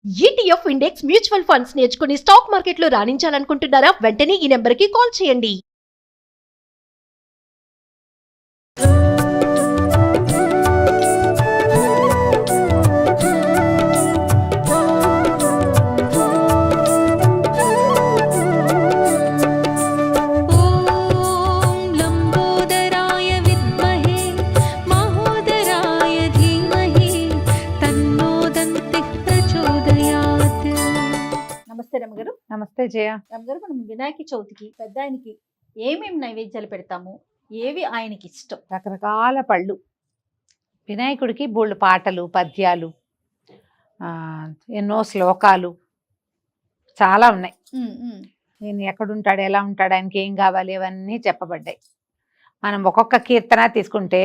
ETF index mutual funds నేర్చుకుని stock మార్కెట్లో రాణించాలనుకుంటున్నారా? వెంటనే ఈ నెంబర్కి కాల్ చేయండి. ఓం లంబోదరాయ విద్మహే మహోదరాయ ధీమహి తన్నో దంతిః ప్రచోదయాత్. నమస్తే రమగారు. నమస్తే జయ. రమగారు, మనం వినాయక చవితికి పెద్ద ఆయనకి ఏమేమి నైవేద్యాలు పెడతాము, ఏవి ఆయనకి ఇష్టం? రకరకాల పళ్ళు. వినాయకుడికి బోళ్ళు పాటలు, పద్యాలు, ఎన్నో శ్లోకాలు చాలా ఉన్నాయి. నేను ఎక్కడుంటాడు, ఎలా ఉంటాడు, ఆయనకి ఏం కావాలి, అవన్నీ చెప్పబడ్డాయి. మనం ఒక్కొక్క కీర్తన తీసుకుంటే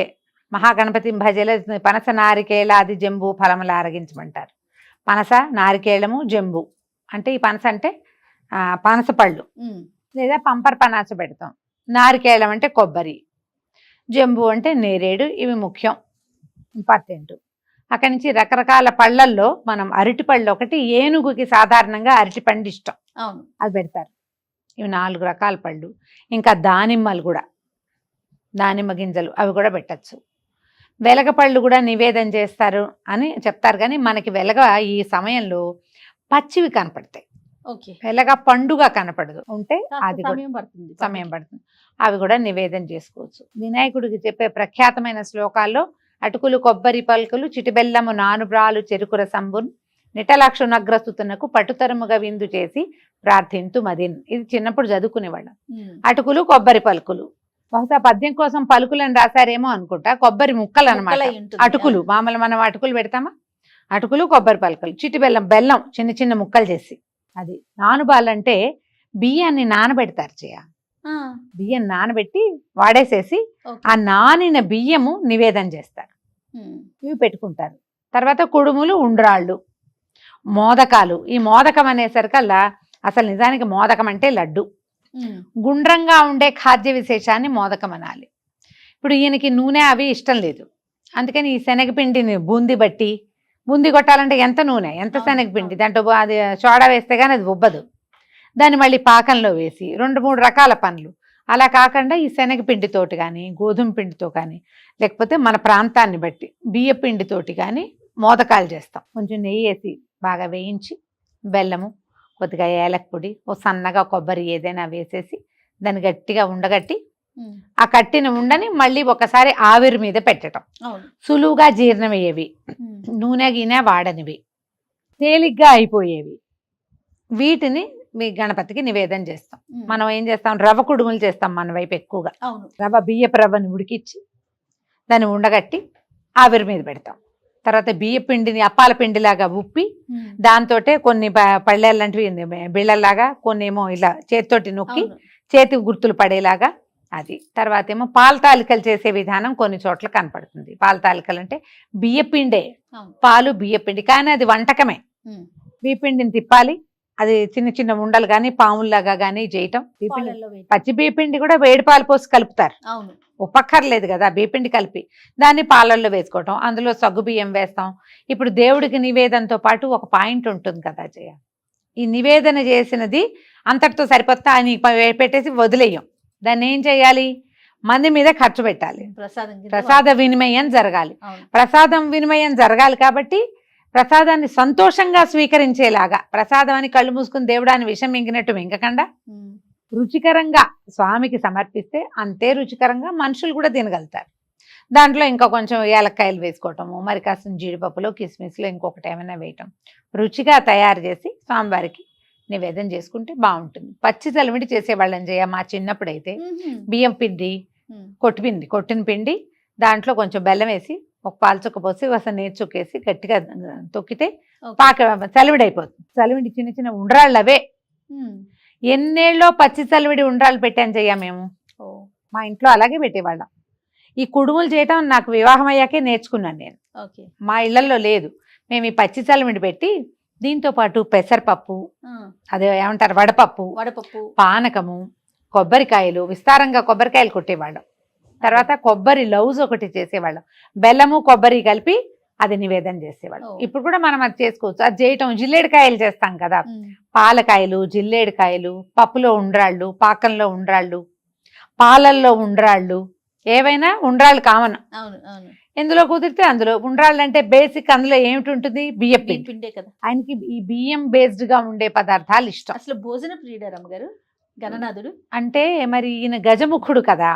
మహాగణపతి భజల పనస నారికేళాది జంబు ఫలములు ఆరగించమంటారు. పనస, నారికేళము, జంబు అంటే ఈ పనస అంటే పనస పళ్ళు లేదా పంపర్ పనాస పెడతాం. నారికేళం అంటే కొబ్బరి, జంబు అంటే నేరేడు. ఇవి ముఖ్యం, ఇంపార్టెంట్. అక్కడి నుంచి రకరకాల పళ్ళల్లో మనం అరటి పళ్ళు ఒకటి, ఏనుగుకి సాధారణంగా అరటి పండు ఇష్టం, అవును, అది పెడతారు. ఇవి 4 రకాల పళ్ళు. ఇంకా దానిమ్మలు కూడా, దానిమ్మ గింజలు అవి కూడా పెట్టచ్చు. వెలగ పళ్ళు కూడా నివేదన చేస్తారు అని చెప్తారు. కానీ మనకి వెలగ ఈ సమయంలో పచ్చివి కనపడతాయి, ఓకే, వెలగ పండుగ కనపడదు. ఉంటే అది కూడా సమయం పడుతుంది. అవి కూడా నివేదన చేసుకోవచ్చు. వినాయకుడికి చెప్పే ప్రఖ్యాతమైన శ్లోకాల్లో అటుకులు కొబ్బరి పలుకులు చిటిబెల్లము నానుబ్రాలు చెరుకుర సంబున్ నిటలక్షు నగ్రస్తుతునకు పటుతరముగా విందు చేసి ప్రార్థింతు మదిన్. ఇది చిన్నప్పుడు చదువుకునేవాళ్ళం. అటుకులు కొబ్బరి పలుకులు, బహుశా పద్యం కోసం పలుకులను రాశారేమో అనుకుంటా. కొబ్బరి ముక్కలు అన్నమాట అటుకులు. మామూలు మనం అటుకులు పెడతామా, అటుకులు కొబ్బరి పలుకులు, చిటిబెల్లం, బెల్లం చిన్న చిన్న ముక్కలు చేసి. అది నానుబాలంటే బియ్యాన్ని నానబెడతారు చేయ. బియ్యం నానబెట్టి వాడేసేసి ఆ నానిన బియ్యము నివేదన చేస్తారు. ఇవి పెట్టుకుంటారు. తర్వాత కుడుములు, ఉండ్రాళ్ళు, మోదకాలు. ఈ మోదకం అనేసరికల్లా అసలు నిజానికి మోదకం అంటే లడ్డు. గుండ్రంగా ఉండే ఖాద్య విశేషాన్ని మోదకం అనాలి. ఇప్పుడు ఈయనకి నూనె అవి ఇష్టం లేదు, అందుకని ఈ శనగపిండిని బూంది బట్టి, బూంది కొట్టాలంటే ఎంత నూనె, ఎంత శనగపిండి, దాంట్లో అది సోడా వేస్తే కానీ అది ఉబ్బదు. దాన్ని మళ్ళీ పాకంలో వేసి 2-3 రకాల పనులు. అలా కాకుండా ఈ శనగపిండితోటి కానీ, గోధుమ పిండితో కానీ, లేకపోతే మన ప్రాంతాన్ని బట్టి బియ్య పిండితోటి కానీ మోదకాలు చేస్తాం. కొంచెం నెయ్యి వేసి బాగా వేయించి, బెల్లము, కొద్దిగా ఏలక పొడి, ఓ సన్నగా కొబ్బరి ఏదైనా వేసేసి దాన్ని గట్టిగా ఉండగట్టి, ఆ కట్టిన ఉండని మళ్ళీ ఒకసారి ఆవిరి మీద పెట్టడం. సులువుగా జీర్ణమయ్యేవి, నూనె గినె వాడనివి, తేలిగ్గా అయిపోయేవి. వీటిని మీ గణపతికి నివేదన చేస్తాం. మనం ఏం చేస్తాం, రవ్వ కుడుములు చేస్తాం మన వైపు ఎక్కువగా. రవ్వ, బియ్యపు రవ్వని ఉడికిచ్చి దాన్ని ఉండగట్టి ఆవిరి మీద పెడతాం. తర్వాత బియ్య పిండిని అప్పాల పిండిలాగా ఉప్పి దాంతో కొన్ని పళ్ళెల లాంటివి బిళ్ళల్లాగా, కొన్ని ఏమో ఇలా చేతితోటి నొక్కి చేతికి గుర్తులు పడేలాగా. అది తర్వాత ఏమో పాల తాలికలు చేసే విధానం కొన్ని చోట్ల కనపడుతుంది. పాల తాలికలు అంటే బియ్యపిండే, పాలు బియ్యపిండి, కానీ అది వంటకమే. బియ్యపిండిని తిప్పాలి, అది చిన్న చిన్న ఉండలు కానీ పాముల్లాగా కానీ చేయటం. పచ్చి బియ్యపిండి కూడా వేడి పాలు పోసి కలుపుతారు, ఉప్పక్కర్లేదు కదా, బియ్యపిండి కలిపి దాన్ని పాలల్లో వేసుకోవటం. అందులో సగ్గు బియ్యం వేస్తాం. ఇప్పుడు దేవుడికి నివేదనతో పాటు ఒక పాయింట్ ఉంటుంది కదా జయ, ఈ నివేదన చేసినది అంతటితో సరిపోతా అని పెట్టేసి వదిలేయం. దాన్ని ఏం చేయాలి, మంది మీద ఖర్చు పెట్టాలి. ప్రసాద వినిమయం జరగాలి. ప్రసాదం వినిమయం జరగాలి కాబట్టి ప్రసాదాన్ని సంతోషంగా స్వీకరించేలాగా, ప్రసాదం అని కళ్ళు మూసుకుని దేవుడాన్ని విషం మింగినట్టు మింగకుండా రుచికరంగా స్వామికి సమర్పిస్తే అంతే రుచికరంగా మనుషులు కూడా తినగలుగుతారు. దాంట్లో ఇంకా కొంచెం ఏలక్కాయలు వేసుకోవటము, మరి కాస్త జీడిపప్పులో, కిస్మిస్లో ఇంకొకటి ఏమైనా వేయటం, రుచిగా తయారు చేసి స్వామివారికి నివేదన చేసుకుంటే బాగుంటుంది. పచ్చి చలిమిడి చేసేవాళ్ళని చేయ. మా చిన్నప్పుడైతే బియ్యం పిండి, కొట్టిన పిండి, దాంట్లో కొంచెం బెల్లం వేసి, ఒక పాలు చుక్క పోసి, అసలు నీరు చుక్కేసి గట్టిగా తొక్కితే పాక చలివిడి అయిపోతుంది. చలివిడి చిన్న చిన్న ఉండ్రాళ్ళు అవే. ఎన్నేళ్ళలో పచ్చి చలివిడి ఉండ్రాళ్ళు పెట్టాను చెయ్య మేము. మా ఇంట్లో అలాగే పెట్టేవాళ్ళం. ఈ కుడుములు చేయటం నాకు వివాహం అయ్యాకే నేర్చుకున్నాను నేను. మా ఇళ్లలో లేదు. మేము ఈ పచ్చి చలివిడి పెట్టి దీంతో పాటు పెసరపప్పు, అదే ఏమంటారు వడపప్పు, పానకము, కొబ్బరికాయలు, విస్తారంగా కొబ్బరికాయలు కొట్టేవాళ్ళం. తర్వాత కొబ్బరి లౌజ్ ఒకటి చేసేవాళ్ళం. బెల్లము కొబ్బరి కలిపి అది నివేదన చేసేవాళ్ళు. ఓ. ఇప్పుడు కూడా మనం అది చేసుకోవచ్చు. అది చేయటం జిల్లేడికాయలు చేస్తాం కదా, పాలకాయలు, జిల్లేడికాయలు, పప్పులో ఉండ్రాళ్ళు, పాకంలో ఉండ్రాళ్ళు, పాలల్లో ఉండ్రాళ్ళు, ఏవైనా ఉండ్రాళ్ళు కామన్. అవును అవును ఎందులో కుదిరితే అందులో. ఉండ్రాళ్ళు అంటే బేసిక్, అందులో ఏమిటి ఉంటుంది, బియ్యం పిండి. పిండే కదా. ఆయనకి ఈ బియ్యం బేస్డ్ గా ఉండే పదార్థాలు ఇష్టం. అసలు భోజన ప్రియుడా రమ్మగారు గణనాథుడు? అంటే మరి ఈయన గజముఖుడు కదా,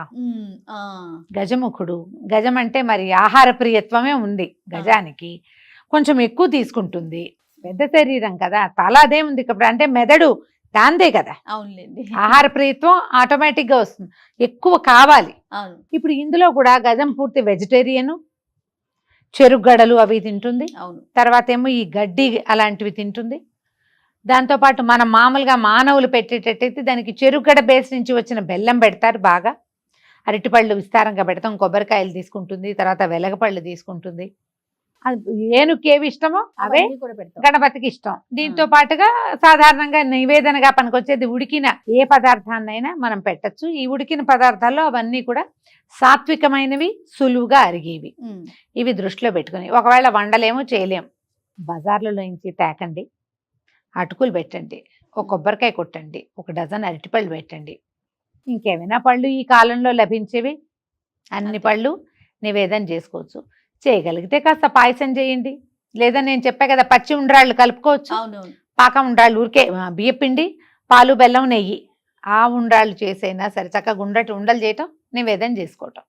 ఆ, గజముఖుడు. గజం అంటే మరి ఆహార ప్రియత్వమే ఉంది గజానికి. కొంచెం ఎక్కువ తీసుకుంటుంది, పెద్ద శరీరం కదా, తల అదే ఉంది ఇప్పుడు, అంటే మెదడు దాందే కదా, అవునులేండి. ఆహార ప్రియత్వం ఆటోమేటిక్ గా వస్తుంది, ఎక్కువ కావాలి. అవును. ఇప్పుడు ఇందులో కూడా గజం పూర్తి వెజిటేరియన్, చెరుగడలు అవి తింటుంది, అవును. తర్వాత ఏమో ఈ గడ్డి అలాంటివి తింటుంది. దాంతోపాటు మనం మామూలుగా మానవులు పెట్టేటట్టయితే దానికి చెరుగడ బేస్ నుంచి వచ్చిన బెల్లం పెడతారు బాగా, అరటిపళ్ళు విస్తారంగా పెడతాం, కొబ్బరికాయలు తీసుకుంటుంది, తర్వాత వెలగపళ్ళు తీసుకుంటుంది. అది ఏనుకేవి ఇష్టమో అవే అవన్నీ కూడా పెడతాం. గణపతికి ఇష్టం. దీంతో పాటుగా సాధారణంగా నివేదనగా పనికొచ్చేది ఉడికిన ఏ పదార్థాన్నైనా మనం పెట్టచ్చు. ఈ ఉడికిన పదార్థాల్లో అవన్నీ కూడా సాత్వికమైనవి, సులువుగా అరిగేవి. ఇవి దృష్టిలో పెట్టుకుని ఒకవేళ వండలేమో చేయలేం, బజార్లలో నుంచి తేకండి, అటుకులు పెట్టండి, ఒక కొబ్బరికాయ కొట్టండి, ఒక డజన్ అరటిపళ్ళు పెట్టండి, ఇంకేమైనా పళ్ళు ఈ కాలంలో లభించేవి అన్ని పళ్ళు నివేదన చేసుకోవచ్చు. చేయగలిగితే కాస్త పాయసం చేయండి, లేదా నేను చెప్పా కదా పచ్చి ఉండ్రాళ్ళు కలుపుకోవచ్చు, అవునవును. పాకం ఉండ్రాళ్ళు ఊరికే బియ్యపిండి, పాలు, బెల్లం, నెయ్యి, ఆ ఉండ్రాళ్ళు చేసైనా సరే చక్కగా గుండ్రటి ఉండలు చేయటం, నివేదన చేసుకోవటం.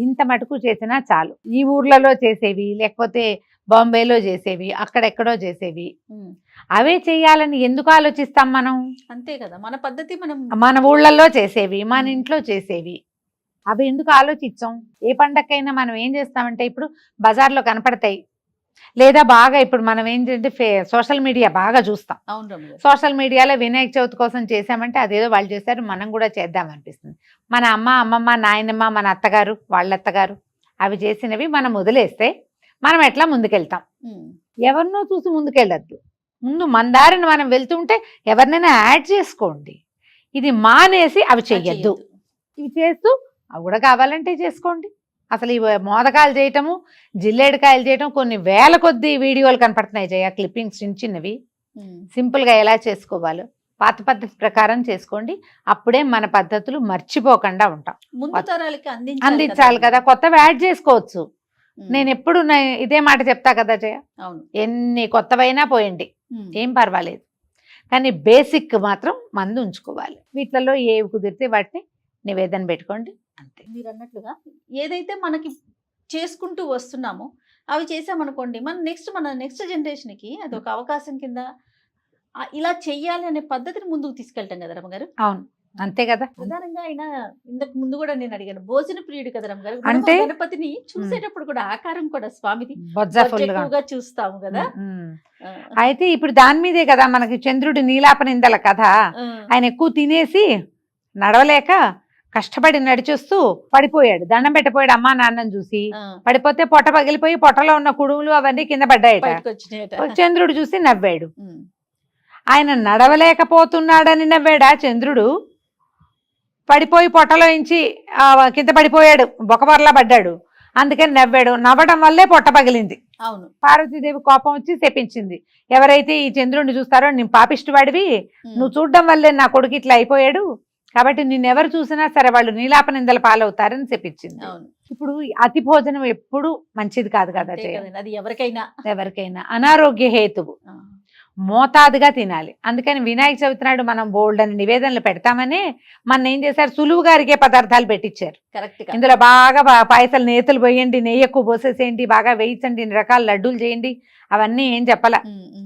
ఇంత మటుకు చేసినా చాలు. ఈ ఊర్లలో చేసేవి, లేకపోతే బాంబేలో చేసేవి, అక్కడెక్కడో చేసేవి, అవే చేయాలని ఎందుకు ఆలోచిస్తాం మనం? అంతే కదా, మన పద్ధతి మనం. మన ఊళ్ళల్లో చేసేవి, మన ఇంట్లో చేసేవి, అవి ఎందుకు ఆలోచించాం? ఏ పండక్కైనా మనం ఏం చేస్తామంటే ఇప్పుడు బజార్లో కనపడతాయి, లేదా బాగా ఇప్పుడు మనం ఏంటంటే సోషల్ మీడియా బాగా చూస్తాం. అవును రమ్మగారు. సోషల్ మీడియాలో వినాయక చవితి కోసం చేసామంటే అదేదో వాళ్ళు చేశారు, మనం కూడా చేద్దాం అనిపిస్తుంది. మన అమ్మ, అమ్మమ్మ, నాయనమ్మ, మన అత్తగారు, వాళ్ళ అత్తగారు అవి చేసినవి మనం వదిలేస్తే మనం ఎట్లా ముందుకెళ్తాం? ఎవరినో చూసి ముందుకెళ్ళద్దు. ముందు మన దారిని మనం వెళ్తుంటే ఎవరినైనా యాడ్ చేసుకోండి. ఇది మానేసి అవి చెయ్యొద్దు. ఇవి చేస్తూ అవి కూడా కావాలంటే చేసుకోండి. అసలు ఈ మోదకాలు చేయటము, జిల్లేడికాయలు చేయటం, కొన్ని వేల కొద్ది వీడియోలు కనపడుతున్నాయి జయ, క్లిప్పింగ్స్ చిన్న చిన్నవి, సింపుల్గా ఎలా చేసుకోవాలో పాత పద్ధతి ప్రకారం చేసుకోండి. అప్పుడే మన పద్ధతులు మర్చిపోకుండా ఉంటాం. ముందు తరాలకి అందించాలి కదా, కొత్తవి యాడ్ చేసుకోవచ్చు. నేను ఎప్పుడు ఇదే మాట చెప్తా కదా జయ, అవును. ఎన్ని కొత్తవైనా పోయండి, ఏం పర్వాలేదు, కానీ బేసిక్ మాత్రం మందు ఉంచుకోవాలి. వీటిలలో ఏవి కుదిరితే వాటిని నివేదన పెట్టుకోండి, అంతే. మీరు అన్నట్లుగా ఏదైతే మనకి చేసుకుంటూ వస్తున్నామో అవి చేసామనుకోండి, మన నెక్స్ట్ జనరేషన్కి అది ఒక అవకాశం కింద ఇలా చెయ్యాలి అనే పద్ధతిని ముందుకు తీసుకెళ్తాం కదా రమ్మగారు. అవును, అంతే కదా. ప్రధానంగా ఆయన ఇంతకు ముందు కూడా నేను అడిగాను, భోజన ప్రియుడు కదా రమ్మగారు. అంటే గణపతిని చూసేటప్పుడు కూడా ఆకారం కూడా స్వామిది బొజ్జ ఫుల్గా ఎక్కువగా చూస్తాము కదా. అయితే ఇప్పుడు దాని మీదే కదా మనకి చంద్రుడి నీలాపనిందల కథ. ఆయన ఎక్కువ తినేసి నడవలేక కష్టపడి నడిచొస్తూ పడిపోయాడు, దండం పెట్టపోయాడు అమ్మా నాన్నని చూసి. పడిపోతే పొట్ట పగిలిపోయి పొట్టలో ఉన్న కుడుములు అవన్నీ కింద పడ్డాయట. చంద్రుడు చూసి నవ్వాడు. ఆయన నడవలేకపోతున్నాడని నవ్వాడా చంద్రుడు? పడిపోయి పొట్టలోంచి కింద పడిపోయాడు, బొకబర్లా పడ్డాడు, అందుకని నవ్వాడు. నవ్వడం వల్లే పొట్ట పగిలింది. అవును. పార్వతీదేవి కోపం వచ్చి శపించింది, ఎవరైతే ఈ చంద్రుడిని చూస్తారో నేను పాపిష్టివాడివి, నువ్వు చూడడం వల్లే నా కొడుకు ఇట్లా అయిపోయాడు, కాబట్టి నిన్నెవరు చూసినా సరే వాళ్ళు నీలాప నిందల పాలవుతారని చెప్పించింది. ఇప్పుడు అతి భోజనం ఎప్పుడు మంచిది కాదు కదా, అది ఎవరికైనా అనారోగ్య హేతువు, మోతాదుగా తినాలి. అందుకని వినాయక చవితి నాడు మనం బోల్డ్ అని నివేదనలు పెడతామని మన ఏం చేశారు, సులువుగా అరిగే పదార్థాలు పెట్టించారు. ఇందులో బాగా పాయసాలు, నేతులు పోయండి, నెయ్యి ఎక్కువ పోసేసేయండి, బాగా వేయించండి, ఇన్ని రకాల లడ్డూలు చేయండి, అవన్నీ ఏం చెప్పాల.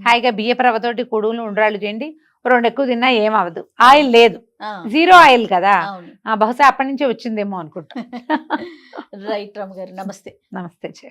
హాయిగా బియ్యప్రవతోటి కుడుములు ఉండ్రాళ్ళు చేయండి, 2 ఎక్కువ తిన్నా ఏమవదు. ఆయిల్ లేదు, 0 ఆయిల్ కదా, బహుశా అప్పటి నుంచే వచ్చిందేమో అనుకుంటా. రైట్ రమ్మ గారు, నమస్తే. నమస్తే.